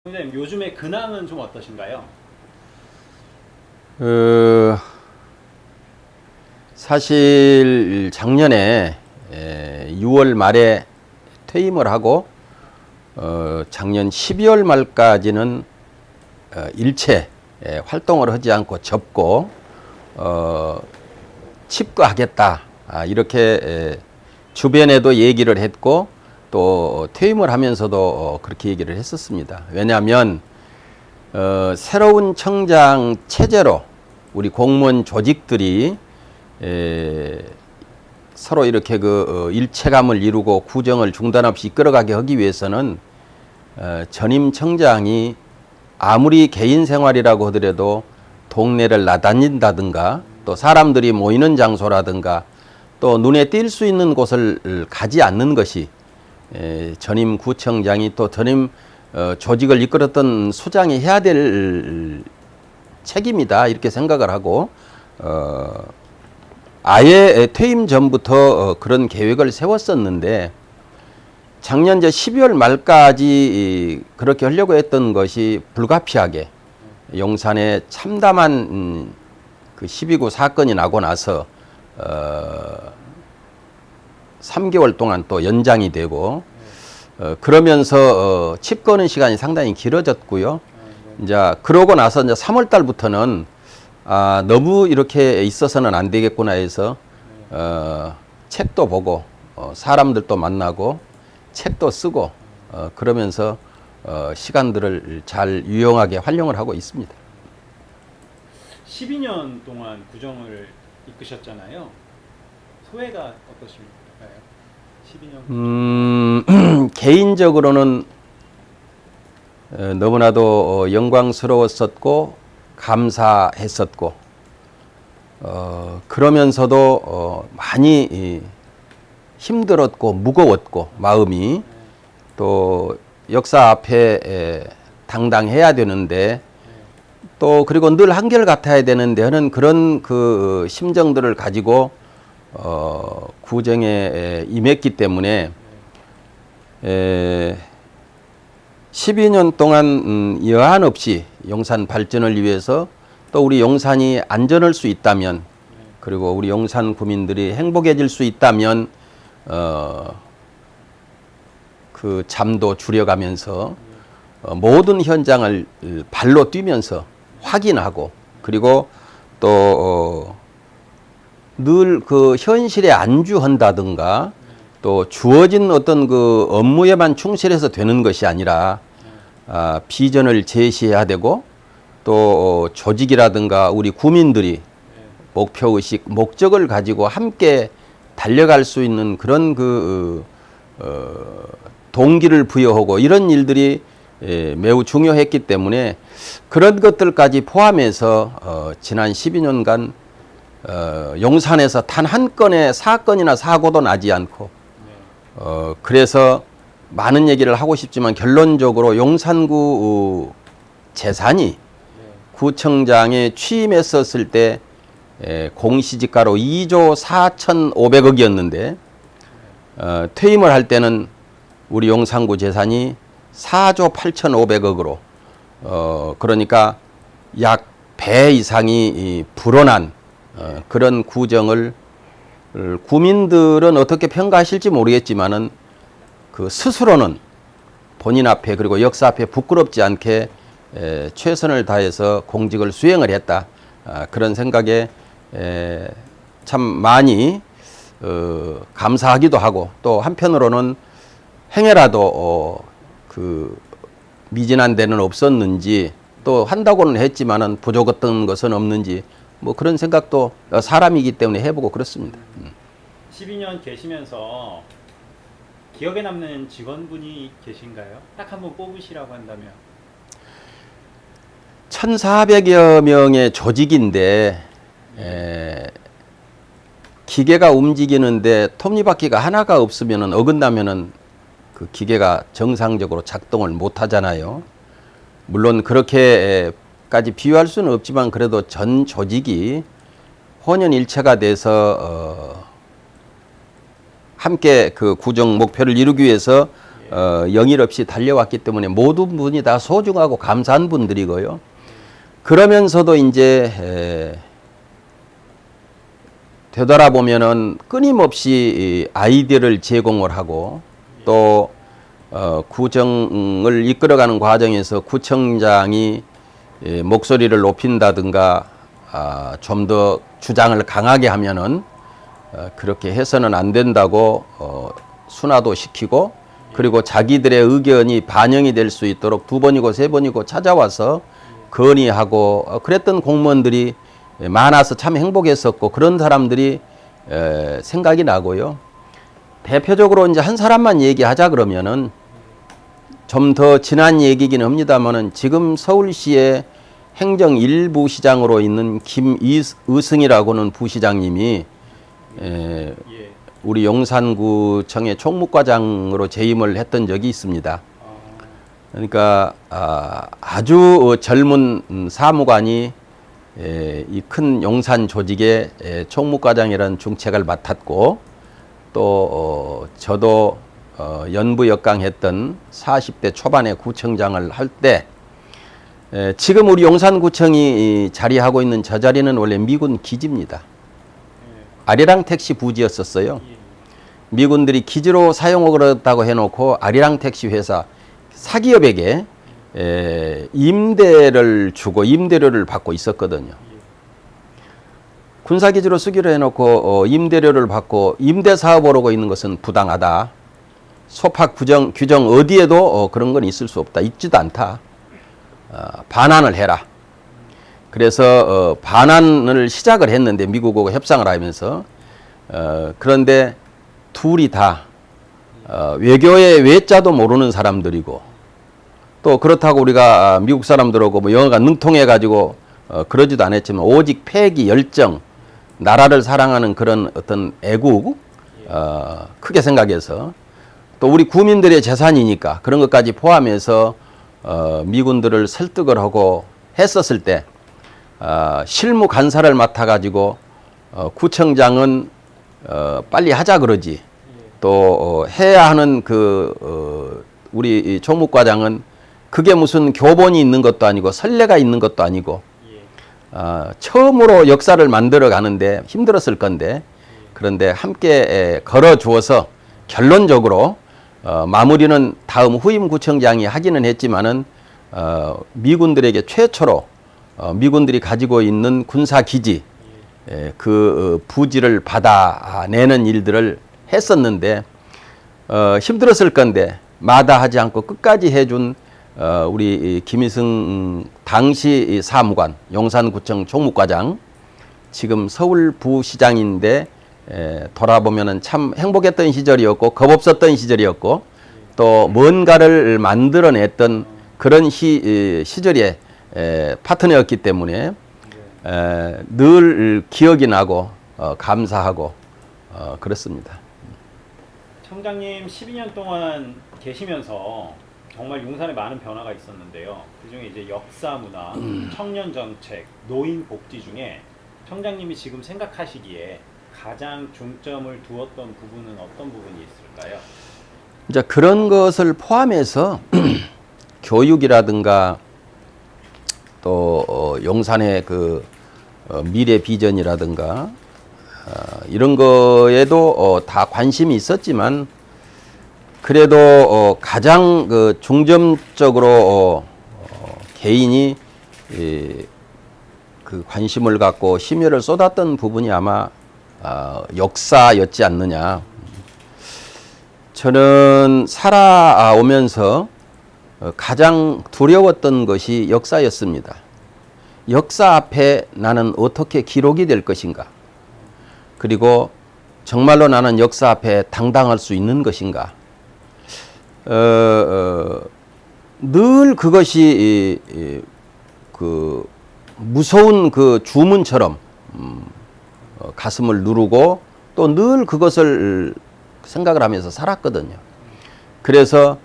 선생님, 요즘의 근황은 좀 어떠신가요? 사실 작년에 6월 말에 퇴임을 하고 작년 12월 말까지는 일체 활동을 하지 않고 접고 칩거하겠다, 이렇게 주변에도 얘기를 했고 또 퇴임을 하면서도 그렇게 얘기를 했었습니다. 왜냐하면 새로운 청장 체제로 우리 공무원 조직들이 서로 이렇게 일체감을 이루고 구정을 중단 없이 이끌어가게 하기 위해서는 전임 청장이 아무리 개인 생활이라고 하더라도 동네를 나다닌다든가 또 사람들이 모이는 장소라든가 또 눈에 띌 수 있는 곳을 가지 않는 것이 전임 구청장이 또 전임 조직을 이끌었던 수장이 해야 될 책임이다, 이렇게 생각을 하고 아예 퇴임 전부터 그런 계획을 세웠었는데 작년 12월 말까지 그렇게 하려고 했던 것이 불가피하게 용산에 참담한 그 12구 사건이 나고 나서 3개월 동안 또 연장이 되고 그러면서 칩거는 시간이 상당히 길어졌고요. 이제 그러고 나서 이제 3월 달부터는 너무 이렇게 있어서는 안 되겠구나 해서 책도 보고 사람들도 만나고 책도 쓰고 그러면서 시간들을 잘 유용하게 활용을 하고 있습니다. 12년 동안 구정을 이끄셨잖아요. 소회가 어떠십니까? 12년 개인적으로는 너무나도 영광스러웠었고 감사했었고 그러면서도 많이 힘들었고 무거웠고 마음이 또 역사 앞에 당당해야 되는데 또 그리고 늘 한결같아야 되는데 하는 그런 그 심정들을 가지고 구정에 임했기 때문에 12년 동안 여한 없이 용산 발전을 위해서 또 우리 용산이 안전할 수 있다면 그리고 우리 용산 구민들이 행복해질 수 있다면 그 잠도 줄여가면서 모든 현장을 발로 뛰면서 확인하고 그리고 또 늘 그 현실에 안주한다든가 또 주어진 어떤 그 업무에만 충실해서 되는 것이 아니라 비전을 제시해야 되고 또 조직이라든가 우리 구민들이 목표의식, 목적을 가지고 함께 달려갈 수 있는 그런 동기를 부여하고 이런 일들이 매우 중요했기 때문에 그런 것들까지 포함해서 지난 12년간 용산에서 단 한 건의 사건이나 사고도 나지 않고 그래서 많은 얘기를 하고 싶지만 결론적으로 용산구 재산이 구청장에 취임했었을 때 공시지가로 2조 4,500억이었는데 퇴임을 할 때는 우리 용산구 재산이 4조 8,500억으로 그러니까 약 배 이상이 불어난 그런 구정을 구민들은 어떻게 평가하실지 모르겠지만은 그 스스로는 본인 앞에 그리고 역사 앞에 부끄럽지 않게 최선을 다해서 공직을 수행을 했다, 그런 생각에 참 많이 감사하기도 하고 또 한편으로는 행여라도 그 미진한 데는 없었는지 또 한다고는 했지만은 부족했던 것은 없는지 뭐 그런 생각도 사람이기 때문에 해보고 그렇습니다. 12년 계시면서 기억에 남는 직원분이 계신가요? 딱 한 번 뽑으시라고 한다면 1,400여 명의 조직인데 기계가 움직이는데 톱니바퀴가 하나가 없으면 어긋나면은 그 기계가 정상적으로 작동을 못 하잖아요. 물론 그렇게까지 비유할 수는 없지만 그래도 전 조직이 혼연일체가 돼서 함께 그 구정 목표를 이루기 위해서 영일 없이 달려왔기 때문에 모든 분이 다 소중하고 감사한 분들이고요. 그러면서도 이제 되돌아보면은 끊임없이 아이디어를 제공을 하고 또 구청을 이끌어가는 과정에서 구청장이 목소리를 높인다든가 좀 더 주장을 강하게 하면은 그렇게 해서는 안 된다고 순화도 시키고 그리고 자기들의 의견이 반영이 될 수 있도록 2번이고 3번이고 찾아와서 건의하고 그랬던 공무원들이 많아서 참 행복했었고 그런 사람들이 생각이 나고요. 대표적으로 이제 한 사람만 얘기하자 그러면은 좀 더 지난 얘기긴 합니다만은 지금 서울시의 행정 1부 시장으로 있는 김의승이라고는 부시장님이 우리 용산구청의 총무과장으로 재임을 했던 적이 있습니다. 그러니까 아주 젊은 사무관이 이 큰 용산 조직의 총무과장이라는 중책을 맡았고 또 저도 연부역강했던 40대 초반의 구청장을 할 때 지금 우리 용산구청이 자리하고 있는 저 자리는 원래 미군 기지입니다. 아리랑 택시 부지였었어요. 미군들이 기지로 사용을 했다고 해놓고 아리랑 택시 회사 사기업에게 임대를 주고 임대료를 받고 있었거든요. 군사기지로 쓰기로 해놓고 임대료를 받고 임대사업을 하고 있는 것은 부당하다. 소파 규정 어디에도 그런 건 있을 수 없다. 있지도 않다. 반환을 해라. 그래서 반환을 시작을 했는데 미국하고 협상을 하면서 그런데 둘이 다 외교의 외자도 모르는 사람들이고 또 그렇다고 우리가 미국 사람들하고 뭐 영어가 능통해 가지고 그러지도 않았지만 오직 패기 열정 나라를 사랑하는 그런 어떤 애국 크게 생각해서 또 우리 구민들의 재산이니까 그런 것까지 포함해서 미군들을 설득을 하고 했었을 때 실무 간사를 맡아 가지고 구청장은 빨리 하자 그러지 또 해야 하는 우리 총무과장은 그게 무슨 교본이 있는 것도 아니고 선례가 있는 것도 아니고 처음으로 역사를 만들어 가는데 힘들었을 건데 그런데 함께 걸어 주어서 결론적으로 마무리는 다음 후임 구청장이 하기는 했지만은 미군들에게 최초로 미군들이 가지고 있는 군사기지 그 부지를 받아내는 일들을 했었는데 힘들었을 건데 마다하지 않고 끝까지 해준 우리 김희승 당시 사무관 용산구청 총무과장 지금 서울부시장인데 돌아보면은 참 행복했던 시절이었고 겁없었던 시절이었고 또 뭔가를 만들어냈던 그런 시절의 파트너였기 때문에 늘 기억이 나고 감사하고 그렇습니다. 청장님 12년 동안 계시면서 정말 용산에 많은 변화가 있었는데요. 그중에 이제 역사 문화, 청년 정책, 노인 복지 중에 청장님이 지금 생각하시기에 가장 중점을 두었던 부분은 어떤 부분이 있을까요? 이제 그런 것을 포함해서 교육이라든가 또 용산의 그 미래 비전이라든가 이런 거에도 다 관심이 있었지만 그래도 가장 그 중점적으로 개인이 그 관심을 갖고 심혈을 쏟았던 부분이 아마 역사였지 않느냐. 저는 살아오면서 가장 두려웠던 것이 역사였습니다. 역사 앞에 나는 어떻게 기록이 될 것인가? 그리고 정말로 나는 역사 앞에 당당할 수 있는 것인가? 늘 그것이 그 무서운 그 주문처럼 가슴을 누르고 또 늘 그것을 생각을 하면서 살았거든요. 그래서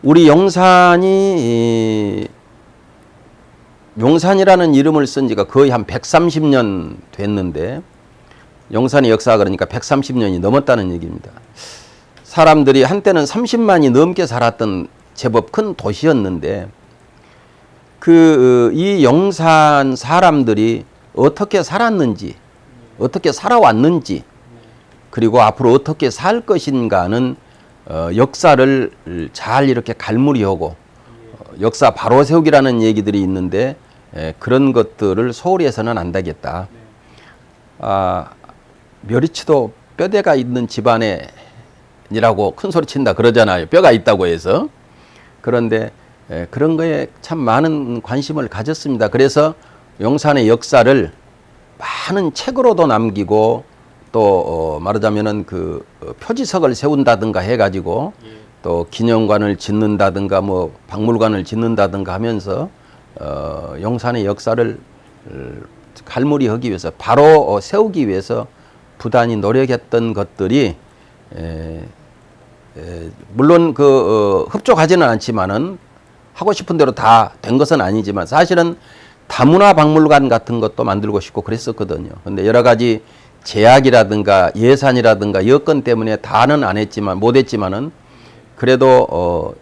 우리 용산이 용산이라는 이름을 쓴 지가 거의 한 130년 됐는데 용산의 역사가 그러니까 130년이 넘었다는 얘기입니다. 사람들이 한때는 30만이 넘게 살았던 제법 큰 도시였는데 이 영산 사람들이 어떻게 살았는지, 어떻게 살아왔는지, 그리고 앞으로 어떻게 살 것인가는 역사를 잘 이렇게 갈무리하고 역사 바로 세우기라는 얘기들이 있는데 그런 것들을 소홀히 해서는 안 되겠다. 멸치도 뼈대가 있는 집안에이라고 큰 소리 친다 그러잖아요. 뼈가 있다고 해서. 그런데 그런 거에 참 많은 관심을 가졌습니다. 그래서 용산의 역사를 많은 책으로도 남기고 또 말하자면은 표지석을 세운다든가 해가지고 또 기념관을 짓는다든가 뭐 박물관을 짓는다든가 하면서 용산의 역사를 갈무리하기 위해서 바로 세우기 위해서 부단히 노력했던 것들이 물론 흡족하지는 않지만은 하고 싶은 대로 다 된 것은 아니지만 사실은 다문화 박물관 같은 것도 만들고 싶고 그랬었거든요. 근데 여러 가지 제약이라든가 예산이라든가 여건 때문에 다는 안 했지만 못 했지만은 그래도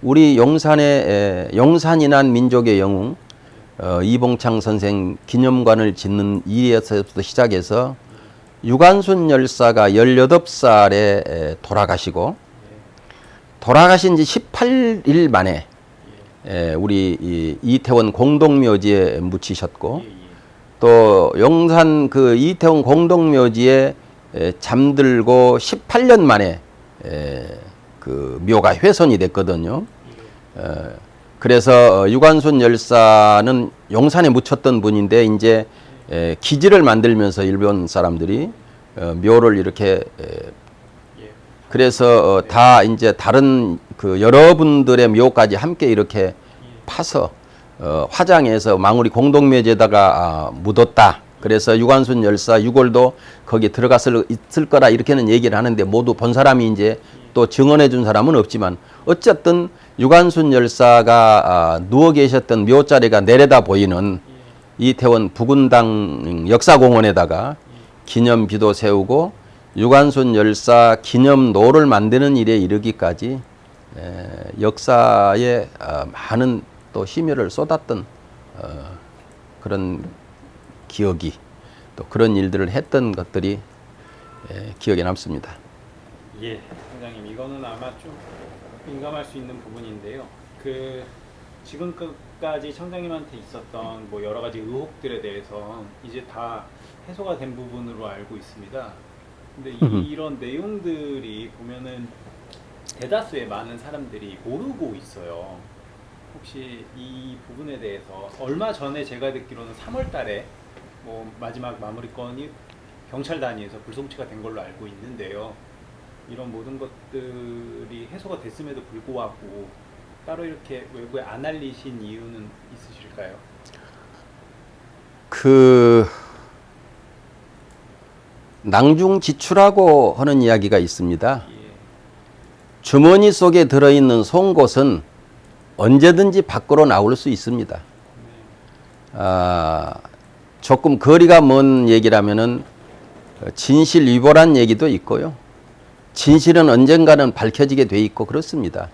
우리 용산의 용산인한 민족의 영웅 이봉창 선생 기념관을 짓는 일에서부터 시작해서 유관순 열사가 18살에 돌아가신 지 18일 만에 우리 이태원 공동묘지에 묻히셨고 또 용산 이태원 공동묘지에 잠들고 18년 만에 묘가 훼손이 됐거든요. 그래서 유관순 열사는 용산에 묻혔던 분인데 이제 기지를 만들면서 일본 사람들이 묘를 이렇게 그래서 다 이제 다른 여러분들의 묘까지 함께 이렇게 파서 화장해서 망우리 공동묘지에다가 묻었다. 그래서 유관순 열사 유골도 거기 들어갔을 있을 거라 이렇게는 얘기를 하는데 모두 본 사람이 이제 또 증언해 준 사람은 없지만 어쨌든 유관순 열사가 누워 계셨던 묘자리가 내려다 보이는 이태원 부군당 역사공원에다가 기념비도 세우고 유관순 열사 기념로를 만드는 일에 이르기까지 역사에 많은 또 심혈을 쏟았던 그런 기억이 또 그런 일들을 했던 것들이 기억에 남습니다. 예, 회장님 이거는 아마 좀 민감할 수 있는 부분인데요. 지금까지 청장님한테 있었던 뭐 여러 가지 의혹들에 대해서 이제 다 해소가 된 부분으로 알고 있습니다. 근데 이런 내용들이 보면은 대다수의 많은 사람들이 모르고 있어요. 혹시 이 부분에 대해서 얼마 전에 제가 듣기로는 3월 달에 뭐 마지막 마무리 건이 경찰 단위에서 불송치가 된 걸로 알고 있는데요. 이런 모든 것들이 해소가 됐음에도 불구하고 따로 이렇게 외부에 안 알리신 이유는 있으실까요? 낭중지추라고 하는 이야기가 있습니다. 주머니 속에 들어있는 송곳은 언제든지 밖으로 나올 수 있습니다. 조금 거리가 먼 얘기라면은 진실위보란 얘기도 있고요. 진실은 언젠가는 밝혀지게 돼 있고 그렇습니다.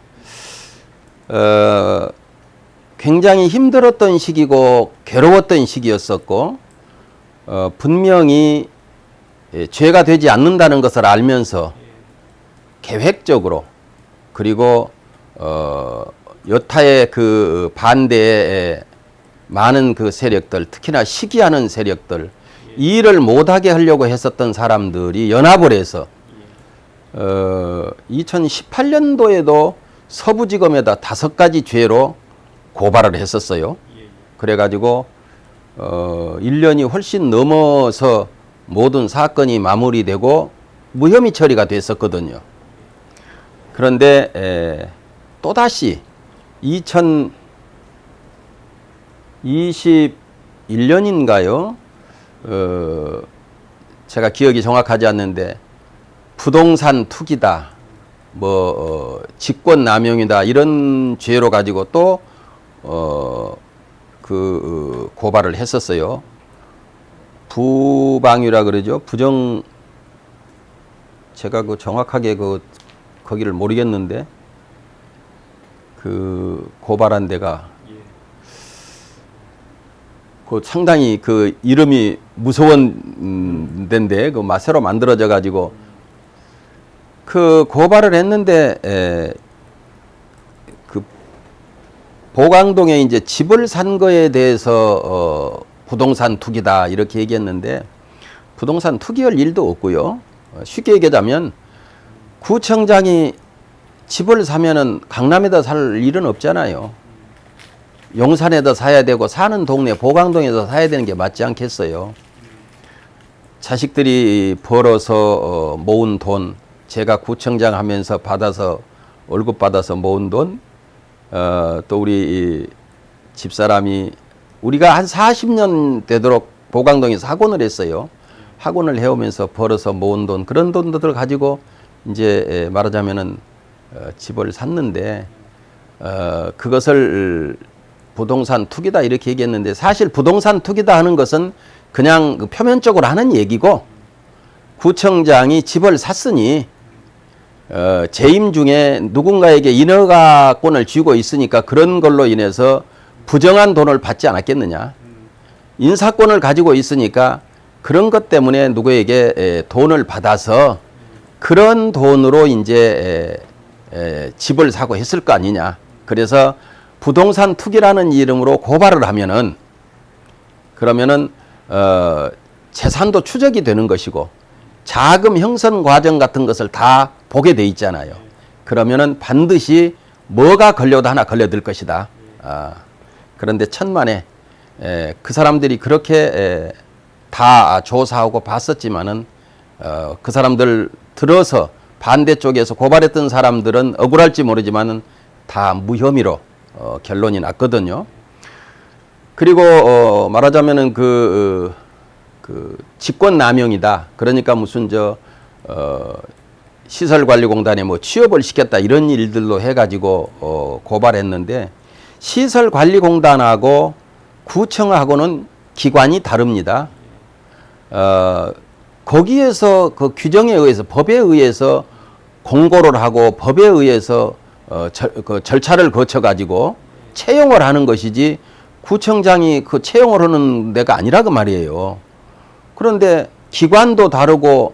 굉장히 힘들었던 시기고 괴로웠던 시기였었고 분명히 죄가 되지 않는다는 것을 알면서 계획적으로 그리고 여타의 반대에 많은 세력들 특히나 시기하는 세력들 이 일을 못하게 하려고 했었던 사람들이 연합을 해서 2018년도에도 서부지검에다 5가지 죄로 고발을 했었어요. 그래가지고 1년이 훨씬 넘어서 모든 사건이 마무리되고 무혐의 처리가 됐었거든요. 그런데 또다시 2021년인가요? 제가 기억이 정확하지 않는데 부동산 투기다, 직권남용이다 이런 죄로 가지고 또 고발을 했었어요. 부방위라 그러죠. 제가 정확하게 거기를 모르겠는데 그 고발한 데가 예. 그 상당히 그 이름이 무서운 데인데 그 새로 만들어져 가지고 그 고발을 했는데 그 보강동에 이제 집을 산 거에 대해서 부동산 투기다 이렇게 얘기했는데 부동산 투기할 일도 없고요. 쉽게 얘기하자면 구청장이 집을 사면은 강남에다 살 일은 없잖아요. 용산에다 사야 되고 사는 동네 보강동에서 사야 되는 게 맞지 않겠어요. 자식들이 벌어서 모은 돈, 제가 구청장 하면서 받아서 월급 받아서 모은 돈, 또 우리 집사람이 우리가 한 40년 되도록 보강동에서 학원을 했어요. 학원을 해오면서 벌어서 모은 돈, 그런 돈들을 가지고 이제 말하자면은 집을 샀는데 그것을 부동산 투기다 이렇게 얘기했는데 사실 부동산 투기다 하는 것은 그냥 그 표면적으로 하는 얘기고 구청장이 집을 샀으니 재임 중에 누군가에게 인허가권을 쥐고 있으니까 그런 걸로 인해서 부정한 돈을 받지 않았겠느냐. 인사권을 가지고 있으니까 그런 것 때문에 누구에게 돈을 받아서 그런 돈으로 이제 집을 사고 했을 거 아니냐. 그래서 부동산 투기라는 이름으로 고발을 하면은 그러면은 재산도 추적이 되는 것이고 자금 형성 과정 같은 것을 다 보게 돼 있잖아요. 그러면은 반드시 뭐가 걸려도 하나 걸려들 것이다. 그런데 천만에 그 사람들이 그렇게 다 조사하고 봤었지만은 그 사람들 들어서 반대쪽에서 고발했던 사람들은 억울할지 모르지만은 다 무혐의로 결론이 났거든요. 그리고 말하자면은 그 직권남용이다. 그러니까 무슨 시설관리공단에 뭐 취업을 시켰다 이런 일들로 해가지고 고발했는데 시설관리공단하고 구청하고는 기관이 다릅니다. 거기에서 그 규정에 의해서 법에 의해서 공고를 하고 법에 의해서 그 절차를 거쳐 가지고 채용을 하는 것이지 구청장이 그 채용을 하는 데가 아니라 그 말이에요. 그런데 기관도 다르고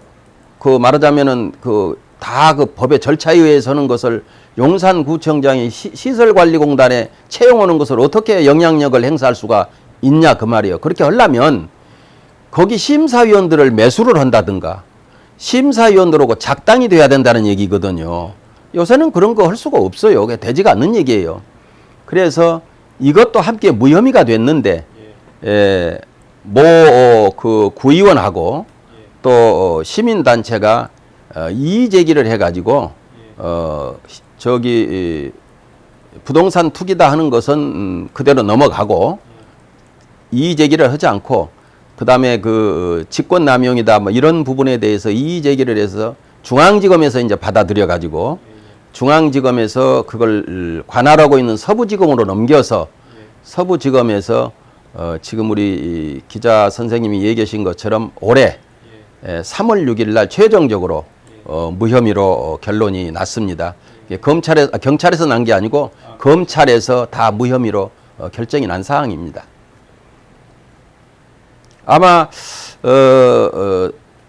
그 말하자면은 그 다 그 법의 절차에 의해서 하는 것을 용산구청장이 시설관리공단에 채용하는 것을 어떻게 영향력을 행사할 수가 있냐 그 말이에요. 그렇게 하려면 거기 심사위원들을 매수를 한다든가 심사위원들하고 작당이 돼야 된다는 얘기거든요. 요새는 그런 거 할 수가 없어요. 그게 되지가 않는 얘기예요. 그래서 이것도 함께 무혐의가 됐는데 그 구의원하고 또 시민단체가 이의 제기를 해가지고 부동산 투기다 하는 것은 그대로 넘어가고 이의 제기를 하지 않고 그 다음에 그 직권남용이다 뭐 이런 부분에 대해서 이의 제기를 해서 중앙지검에서 이제 받아들여 가지고 중앙지검에서 그걸 관할하고 있는 서부지검으로 넘겨서 서부지검에서 지금 우리 기자 선생님이 얘기하신 것처럼 올해 3월 6일 날 최종적으로 무혐의로 결론이 났습니다. 경찰에서 난 게 아니고 검찰에서 다 무혐의로 결정이 난 사항입니다. 아마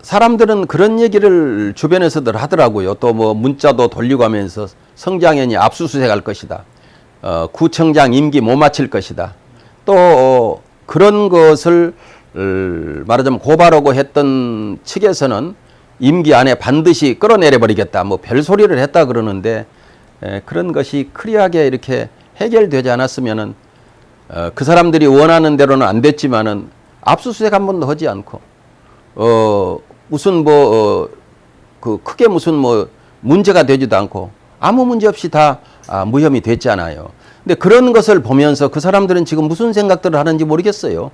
사람들은 그런 얘기를 주변에서들 하더라고요. 또 뭐 문자도 돌리고 하면서 성장현이 압수수색할 것이다. 구청장 임기 못 마칠 것이다. 또 그런 것을 말하자면 고발하고 했던 측에서는 임기 안에 반드시 끌어내려 버리겠다. 뭐 별소리를 했다 그러는데 그런 것이 클리어하게 이렇게 해결되지 않았으면은 그 사람들이 원하는 대로는 안 됐지만은 압수수색 한 번도 하지 않고 무슨 그 크게 무슨 뭐 문제가 되지도 않고 아무 문제 없이 다 무혐의 됐잖아요. 근데 그런 것을 보면서 그 사람들은 지금 무슨 생각들을 하는지 모르겠어요.